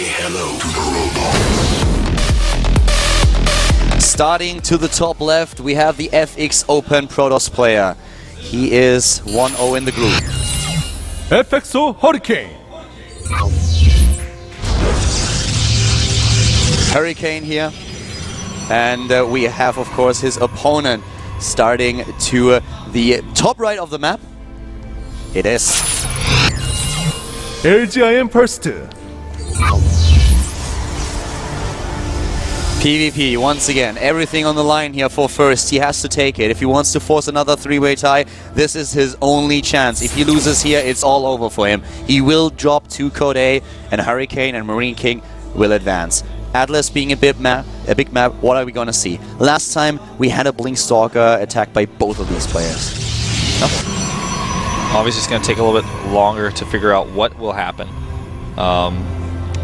Say hello to the robot. Starting to the top left, we have the FX Open Protoss player. He is 1-0 in the group. FXO Hurricane. Hurricane here. And we have, of course, his opponent starting to the top right of the map. It is LGIM first. PvP once again. Everything on the line here for first. He has to take it. If he wants to force another three-way tie, this is his only chance. If he loses here, it's all over for him. He will drop to Code A, and Hurricane and Marine King will advance. Atlas being a big map, what are we gonna see? Last time we had a Blink Stalker attacked by both of these players. Obviously, it's going to take a little bit longer to figure out what will happen.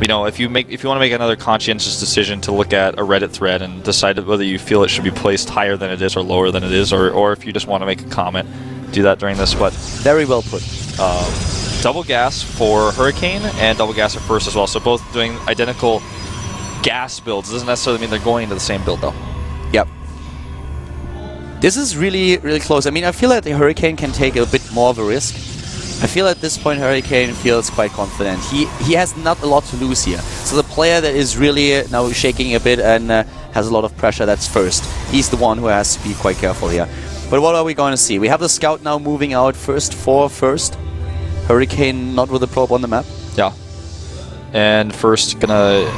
You know, if you want to make another conscientious decision to look at a Reddit thread and decide whether you feel it should be placed higher than it is or lower than it is, or if you just want to make a comment, do that during this. But very well put. Double gas for Hurricane and double gas at first as well. So both doing identical gas builds. Doesn't necessarily mean they're going into the same build though. Yep. This is really, really close. I mean, I feel like the Hurricane can take a bit more of a risk. I feel at this point Hurricane feels quite confident. He has not a lot to lose here. So the player that is really now shaking a bit and has a lot of pressure, that's first. He's the one who has to be quite careful here. But what are we going to see? We have the scout now moving out first for first. Hurricane not with the probe on the map. Yeah. And first gonna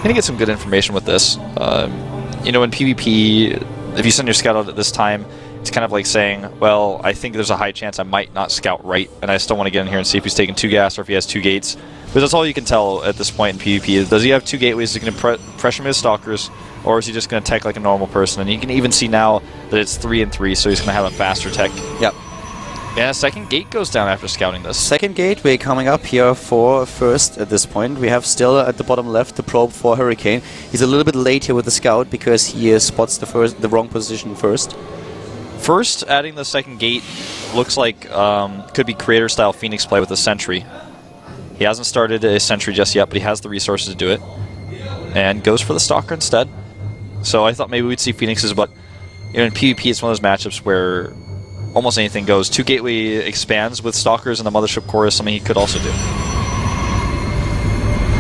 get some good information with this. You know, in PvP, if you send your scout out at this time, it's kind of like saying, well, I think there's a high chance I might not scout right, and I still want to get in here and see if he's taking 2 gas or if he has 2 gates. But that's all you can tell at this point in PvP. Does he have 2 gateways that can pressure his stalkers, or is he just going to tech like a normal person? And you can even see now that it's 3 and 3, so he's going to have a faster tech. Yep. Yeah, second gate goes down after scouting this. Second gate, we're coming up here for first at this point. We have still at the bottom left the probe for Hurricane. He's a little bit late here with the scout because he spots the wrong position first. First, adding the second gate looks like could be creator-style Phoenix play with a sentry. He hasn't started a sentry just yet, but he has the resources to do it. And goes for the Stalker instead. So I thought maybe we'd see Phoenixes, but you know, in PvP it's one of those matchups where almost anything goes. 2 gateway expands with Stalkers and the Mothership Core is something he could also do.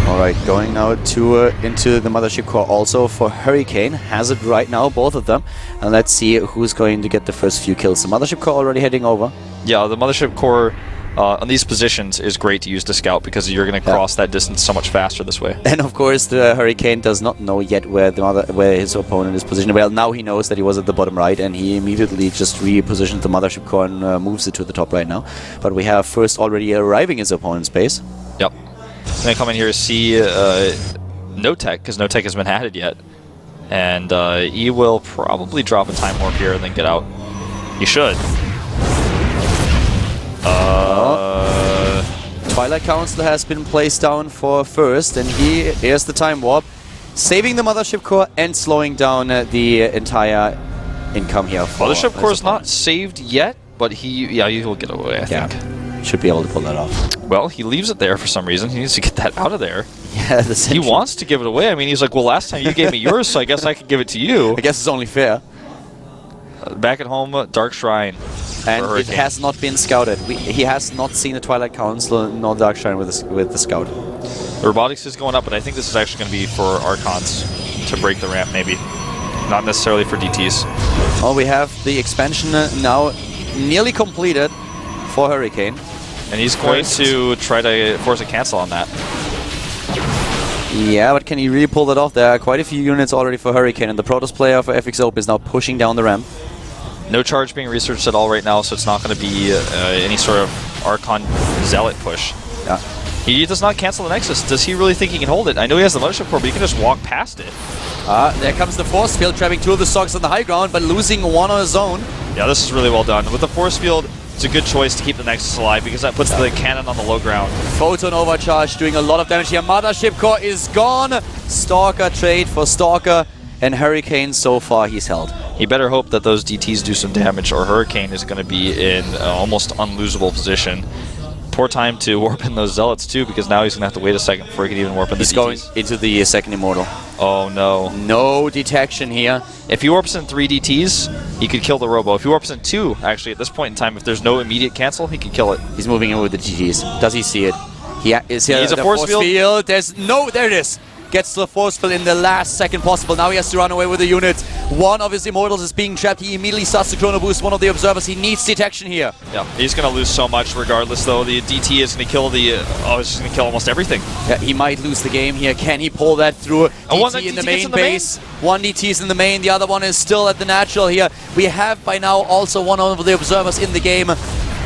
Alright, going now into the Mothership Core also for Hurricane. Has it right now, both of them. And let's see who's going to get the first few kills. The Mothership Core already heading over. Yeah, the Mothership Core on these positions is great to use to scout because you're going to cross that distance so much faster this way. And of course the Hurricane does not know yet where his opponent is positioned. Well, now he knows that he was at the bottom right and he immediately just repositions the Mothership Core and moves it to the top right now. But we have first already arriving his opponent's base. Yep. I'm going to come in here to see no tech, because no tech has been added yet. And he will probably drop a Time Warp here and then get out. He should. Twilight Council has been placed down for first, and here's the Time Warp, saving the Mothership Core and slowing down the entire income here. Mothership Core is not saved yet, but he will get away, I think. Should be able to pull that off. Well, he leaves it there for some reason. He needs to get that out of there. Yeah, he wants to give it away. I mean, he's like, well, last time you gave me yours, so I guess I could give it to you. I guess it's only fair. Back at home, Dark Shrine. And it has not been scouted. He has not seen a Twilight Council nor Dark Shrine with the scout. The robotics is going up, but I think this is actually going to be for Archons to break the ramp, maybe. Not necessarily for DTs. Oh, we have the expansion now nearly completed for Hurricane. And he's going to try to force a cancel on that. Yeah, but can he really pull that off? There are quite a few units already for Hurricane, and the Protoss player for FX Open is now pushing down the ramp. No charge being researched at all right now, so it's not going to be any sort of Archon Zealot push. Yeah. He does not cancel the Nexus. Does he really think he can hold it? I know he has the Mothership Core, but he can just walk past it. There comes the Force Field, trapping 2 of the Stalkers on the high ground, but losing 1 on his own. Yeah, this is really well done. With the Force Field, it's a good choice to keep the Nexus alive because that puts the cannon on the low ground. Photon Overcharge doing a lot of damage here. Mothership Core is gone. Stalker trade for Stalker, and Hurricane so far he's held. He better hope that those DTs do some damage or Hurricane is going to be in almost unlosable position. Poor time to warp in those Zealots too, because now he's going to have to wait a second before he can even warp in the He's DTs. going into the second Immortal. Oh no. No detection here. If he warps in 3 DTs, he could kill the Robo. If he warps in 2, actually, at this point in time, if there's no immediate cancel, he can kill it. He's moving in with the GTs. Does he see it? He is here. He's a the force field. There's no. There it is. Gets to the force field in the last second possible. Now he has to run away with the units. One of his Immortals is being trapped. He immediately starts to chrono boost one of the observers. He needs detection here. Yeah, he's going to lose so much regardless, though. The DT is going to kill the... it's just going to kill almost everything. Yeah, he might lose the game here. Can he pull that through? DT in the main base. One DT is in the main. The other one is still at the natural here. We have by now also one of the observers in the game.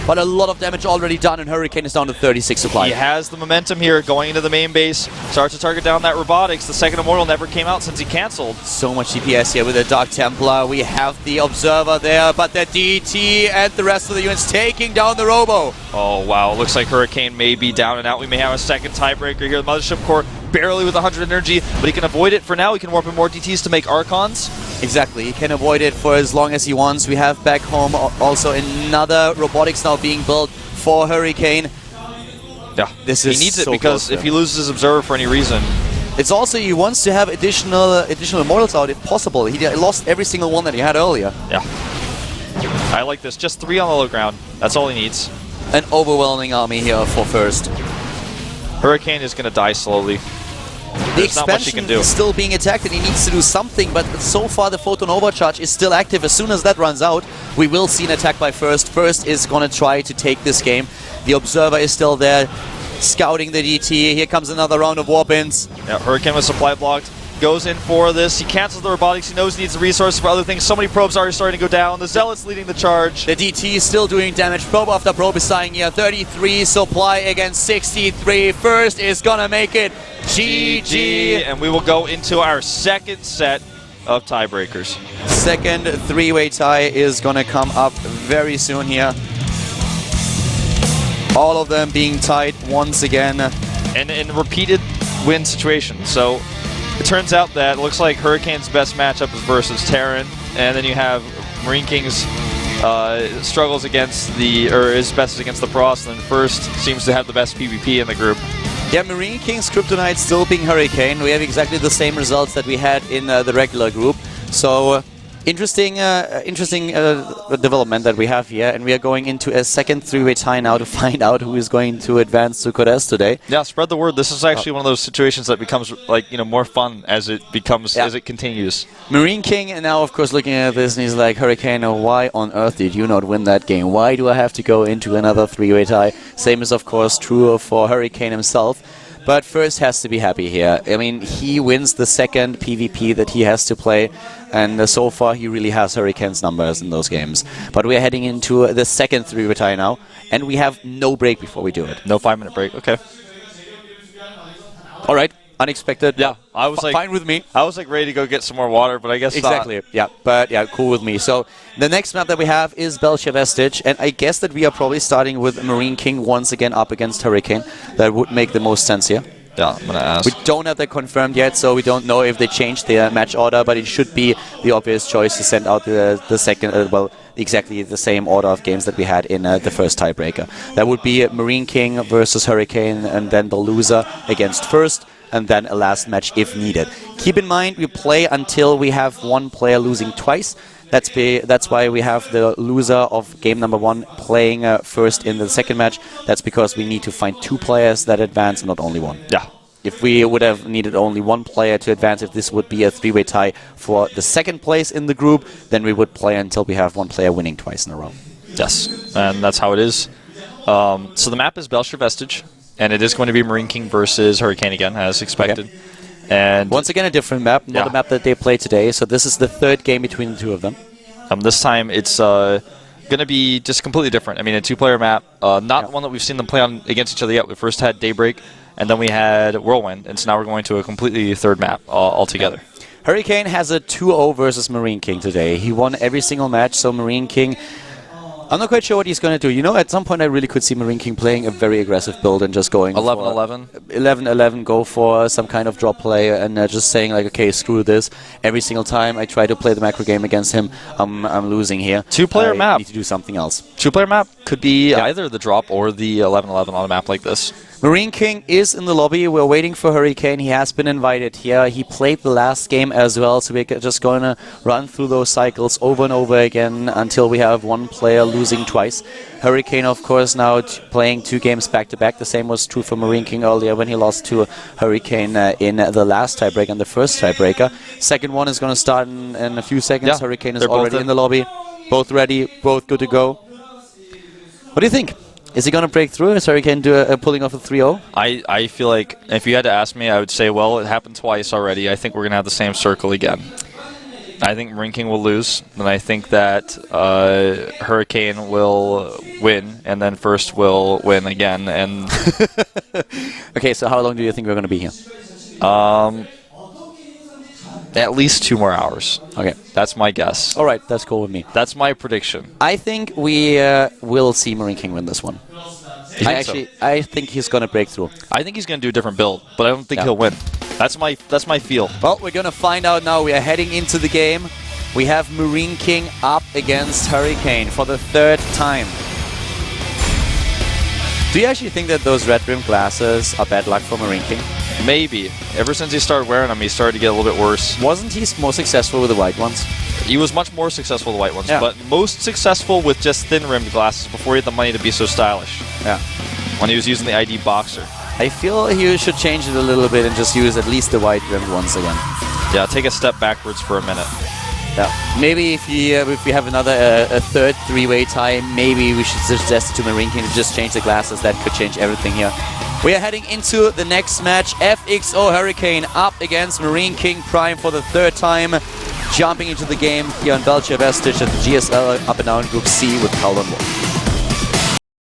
But a lot of damage already done, and Hurricane is down to 36 supply. He has the momentum here going into the main base. Starts to target down that Robotics. The second Immortal never came out since he cancelled. So much DPS here with the Dark Templar. We have the Observer there, but the DT and the rest of the units taking down the Robo. Oh, wow. Looks like Hurricane may be down and out. We may have a second tiebreaker here. The Mothership Core barely with 100 energy, but he can avoid it for now. He can warp in more DTs to make Archons. Exactly. He can avoid it for as long as he wants. We have back home also another Robotics now being built for Hurricane. Yeah, this is he needs it so because if he loses his Observer for any reason... It's also, he wants to have additional Immortals out if possible. He lost every single one that he had earlier. Yeah. I like this. Just 3 on the low ground. That's all he needs. An overwhelming army here for first. Hurricane is going to die slowly. The There's not much he expansion can do. is still being attacked and he needs to do something, but so far the Photon Overcharge is still active. As soon as that runs out, we will see an attack by First. First is going to try to take this game. The Observer is still there, scouting the DT. Here comes another round of warp-ins. Yeah, Hurricane was supply blocked. Goes in for this. He cancels the Robotics. He knows he needs the resources for other things. So many probes are starting to go down. The Zealot's leading the charge. The DT is still doing damage. Probe after probe is dying here. 33 supply against 63. First is gonna make it. GG. And we will go into our second set of tiebreakers. Second three-way tie is gonna come up very soon here. All of them being tied once again. And in repeated win situations. So it turns out that it looks like Hurricane's best matchup is versus Terran, and then you have Marine King's struggles against his best is against the Frost, and then First seems to have the best PvP in the group. Yeah, Marine King's Kryptonite still being Hurricane. We have exactly the same results that we had in the regular group. So interesting development that we have here, and we are going into a second three-way tie now to find out who is going to advance to Korea today. Yeah, spread the word. This is actually one of those situations that becomes more fun as it as it continues. Marine King, and now of course looking at this, and he's like, Hurricane, why on earth did you not win that game? Why do I have to go into another three-way tie? Same is of course true for Hurricane himself. But First has to be happy here. I mean, he wins the second PvP that he has to play, and so far he really has Hurricane's numbers in those games. But we are heading into the second three-way tie now, and we have no break before we do it. No 5-minute break. Okay. All right. Unexpected. Yeah, I was fine with me. I was ready to go get some more water, but I guess exactly. not. Yeah, but yeah, cool with me. So the next map that we have is Belcher Vestige, and I guess that we are probably starting with Marine King once again up against Hurricane. That would make the most sense here. Yeah, I'm gonna ask. We don't have that confirmed yet, so we don't know if they changed their match order, but it should be the obvious choice to send out the second, exactly the same order of games that we had in the first tiebreaker. That would be Marine King versus Hurricane, and then the loser against First, and then a last match if needed. Keep in mind, we play until we have one player losing twice. That's why we have the loser of game number 1 playing first in the second match. That's because we need to find 2 players that advance, not only 1. Yeah. If we would have needed only 1 player to advance, if this would be a three-way tie for the second place in the group, then we would play until we have 1 player winning twice in a row. Yes, and that's how it is. So the map is Belcher Vestige, and it is going to be Marine King versus Hurricane again, as expected. Okay. And once again, a different map, not a map that they played today. So this is the third game between the two of them. This time it's going to be just completely different. I mean, a 2-player map, not one that we've seen them play on against each other yet. We first had Daybreak, and then we had Whirlwind, and so now we're going to a completely third map altogether. Hurricane has a 2-0 versus Marine King today. He won every single match, so Marine King I'm not quite sure what he's going to do. You know, at some point I really could see Marine King playing a very aggressive build and just going 11-11? 11-11, go for some kind of drop play and just saying like, okay, screw this. Every single time I try to play the macro game against him, I'm losing here. Two-player map. I need to do something else. Two-player map could be either the drop or the 11-11 on a map like this. Marine King is in the lobby. We're waiting for Hurricane. He has been invited here. He played the last game as well, so we're just going to run through those cycles over and over again until we have one player losing twice. Hurricane, of course, now playing 2 games back-to-back. The same was true for Marine King earlier when he lost to Hurricane in the last tiebreaker and the first tiebreaker. Second one is going to start in a few seconds. Yeah, Hurricane is already in the lobby. Both ready, both good to go. What do you think? Is he going to break through? Is Hurricane pulling off a 3-0? I feel like if you had to ask me, I would say, well, it happened twice already. I think we're going to have the same circle again. I think Marine King will lose, and I think that Hurricane will win, and then First will win again. And okay, so how long do you think we're going to be here? At least 2 more hours. Okay. That's my guess. All right, that's cool with me. That's my prediction. I think we will see Marine King win this one. I think he's going to break through. I think he's going to do a different build, but I don't think he'll win. That's my feel. Well, we're going to find out now. We are heading into the game. We have Marine King up against Hurricane for the 3rd time. Do you actually think that those red rim glasses are bad luck for Marine King? Maybe. Ever since he started wearing them, he started to get a little bit worse. Wasn't he more successful with the white ones? He was much more successful with the white ones, but most successful with just thin-rimmed glasses before he had the money to be so stylish. Yeah. When he was using the ID Boxer. I feel he should change it a little bit and just use at least the white rimmed ones again. Yeah, take a step backwards for a minute. Yeah. Maybe if we have another a 3rd 3-way tie, maybe we should suggest to Marine King to just change the glasses. That could change everything here. We are heading into the next match. FXO Hurricane up against Marine King Prime for the 3rd time. Jumping into the game here on Belgium Vestige at the GSL Up and Down Group C with Paul and Wolf.